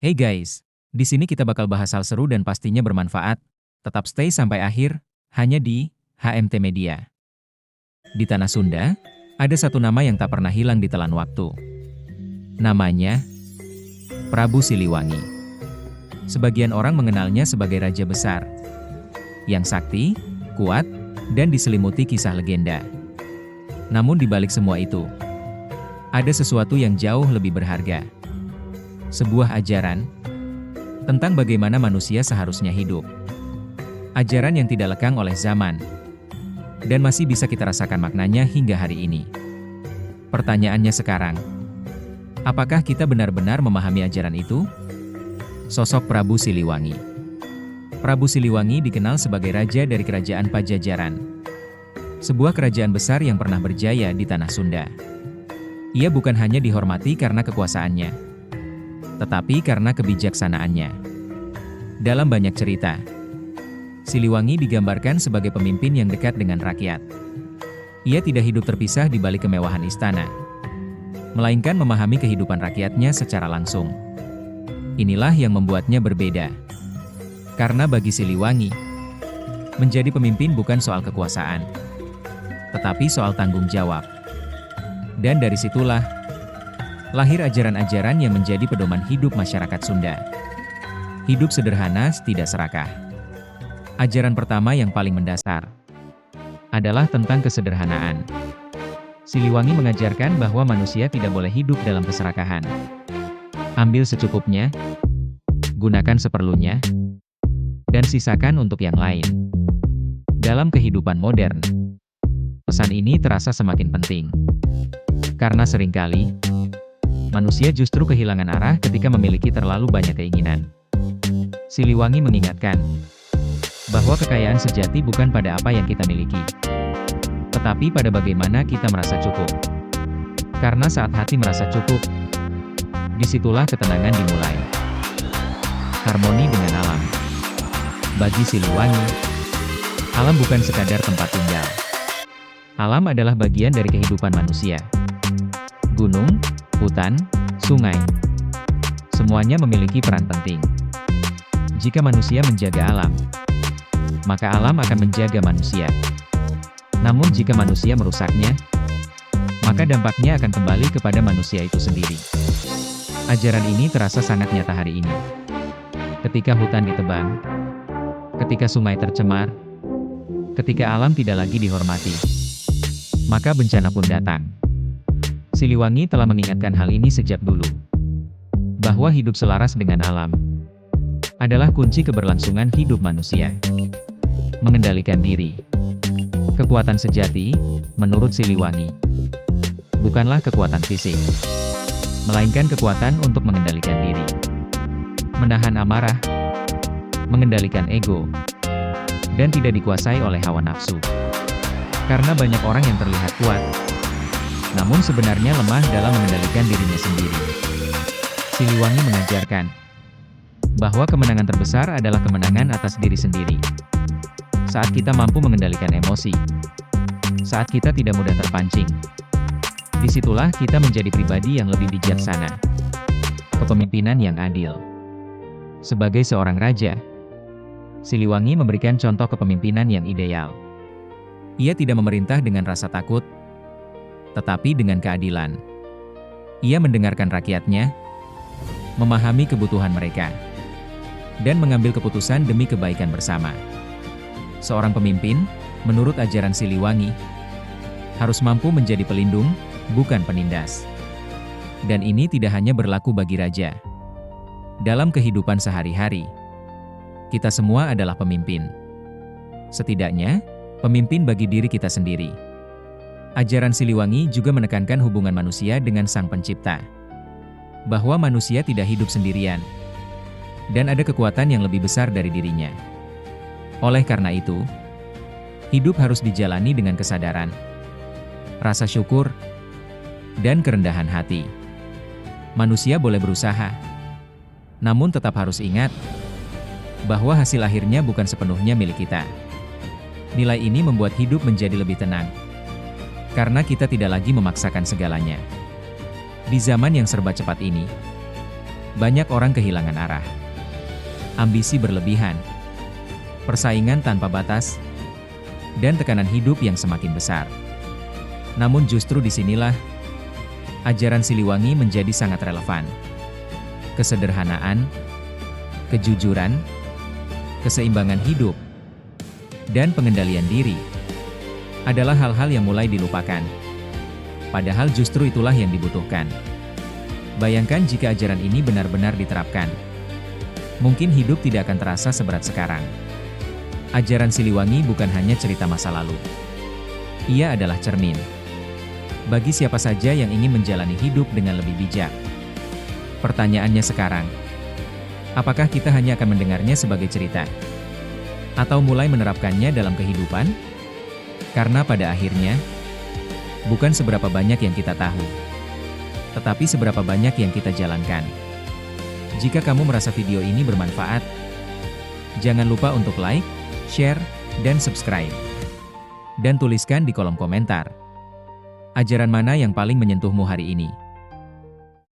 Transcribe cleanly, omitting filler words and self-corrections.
Hey guys, di sini kita bakal bahas hal seru dan pastinya bermanfaat. Tetap stay sampai akhir, hanya di HMT Media. Di Tanah Sunda, ada satu nama yang tak pernah hilang di telan waktu. Namanya Prabu Siliwangi. Sebagian orang mengenalnya sebagai raja besar, yang sakti, kuat, dan diselimuti kisah legenda. Namun di balik semua itu, ada sesuatu yang jauh lebih berharga. Sebuah ajaran tentang bagaimana manusia seharusnya hidup. Ajaran yang tidak lekang oleh zaman, dan masih bisa kita rasakan maknanya hingga hari ini. Pertanyaannya sekarang, apakah kita benar-benar memahami ajaran itu? Sosok Prabu Siliwangi. Prabu Siliwangi dikenal sebagai raja dari Kerajaan Pajajaran, sebuah kerajaan besar yang pernah berjaya di Tanah Sunda. Ia bukan hanya dihormati karena kekuasaannya, tetapi karena kebijaksanaannya. Dalam banyak cerita, Siliwangi digambarkan sebagai pemimpin yang dekat dengan rakyat. Ia tidak hidup terpisah di balik kemewahan istana, melainkan memahami kehidupan rakyatnya secara langsung. Inilah yang membuatnya berbeda. Karena bagi Siliwangi, menjadi pemimpin bukan soal kekuasaan, tetapi soal tanggung jawab. Dan dari situlah lahir ajaran-ajaran yang menjadi pedoman hidup masyarakat Sunda. Hidup sederhana, tidak serakah. Ajaran pertama yang paling mendasar adalah tentang kesederhanaan. Siliwangi mengajarkan bahwa manusia tidak boleh hidup dalam keserakahan. Ambil secukupnya, gunakan seperlunya, dan sisakan untuk yang lain. Dalam kehidupan modern, pesan ini terasa semakin penting. Karena seringkali, manusia justru kehilangan arah ketika memiliki terlalu banyak keinginan. Siliwangi mengingatkan bahwa kekayaan sejati bukan pada apa yang kita miliki, tetapi pada bagaimana kita merasa cukup. Karena saat hati merasa cukup, disitulah ketenangan dimulai. Harmoni dengan alam. Bagi Siliwangi, alam bukan sekadar tempat tinggal. Alam adalah bagian dari kehidupan manusia. Gunung, hutan, sungai, semuanya memiliki peran penting. Jika manusia menjaga alam, maka alam akan menjaga manusia. Namun jika manusia merusaknya, maka dampaknya akan kembali kepada manusia itu sendiri. Ajaran ini terasa sangat nyata hari ini. Ketika hutan ditebang, ketika sungai tercemar, ketika alam tidak lagi dihormati, maka bencana pun datang. Siliwangi telah mengingatkan hal ini sejak dulu, bahwa hidup selaras dengan alam adalah kunci keberlangsungan hidup manusia. Mengendalikan diri. Kekuatan sejati, menurut Siliwangi, bukanlah kekuatan fisik, melainkan kekuatan untuk mengendalikan diri. Menahan amarah, mengendalikan ego, dan tidak dikuasai oleh hawa nafsu. Karena banyak orang yang terlihat kuat, namun sebenarnya lemah dalam mengendalikan dirinya sendiri. Siliwangi mengajarkan bahwa kemenangan terbesar adalah kemenangan atas diri sendiri. Saat kita mampu mengendalikan emosi, saat kita tidak mudah terpancing, disitulah kita menjadi pribadi yang lebih bijaksana. Kepemimpinan yang adil. Sebagai seorang raja, Siliwangi memberikan contoh kepemimpinan yang ideal. Ia tidak memerintah dengan rasa takut, tetapi dengan keadilan. Ia mendengarkan rakyatnya, memahami kebutuhan mereka, dan mengambil keputusan demi kebaikan bersama. Seorang pemimpin, menurut ajaran Siliwangi, harus mampu menjadi pelindung, bukan penindas. Dan ini tidak hanya berlaku bagi raja. Dalam kehidupan sehari-hari, kita semua adalah pemimpin. Setidaknya, pemimpin bagi diri kita sendiri. Ajaran Siliwangi juga menekankan hubungan manusia dengan Sang Pencipta, bahwa manusia tidak hidup sendirian, dan ada kekuatan yang lebih besar dari dirinya. Oleh karena itu, hidup harus dijalani dengan kesadaran, rasa syukur, dan kerendahan hati. Manusia boleh berusaha, namun tetap harus ingat bahwa hasil akhirnya bukan sepenuhnya milik kita. Nilai ini membuat hidup menjadi lebih tenang, karena kita tidak lagi memaksakan segalanya. Di zaman yang serba cepat ini, Banyak orang kehilangan arah, ambisi berlebihan, persaingan tanpa batas, dan tekanan hidup yang semakin besar. Namun justru disinilah ajaran Siliwangi menjadi sangat relevan. Kesederhanaan, kejujuran, keseimbangan hidup, dan pengendalian diri adalah hal-hal yang mulai dilupakan. Padahal justru itulah yang dibutuhkan. Bayangkan jika ajaran ini benar-benar diterapkan. Mungkin hidup tidak akan terasa seberat sekarang. Ajaran Siliwangi bukan hanya cerita masa lalu. Ia adalah cermin bagi siapa saja yang ingin menjalani hidup dengan lebih bijak. Pertanyaannya sekarang, apakah kita hanya akan mendengarnya sebagai cerita? Atau mulai menerapkannya dalam kehidupan? Karena pada akhirnya, bukan seberapa banyak yang kita tahu, tetapi seberapa banyak yang kita jalankan. Jika kamu merasa video ini bermanfaat, jangan lupa untuk like, share, dan subscribe. Dan tuliskan di kolom komentar, ajaran mana yang paling menyentuhmu hari ini.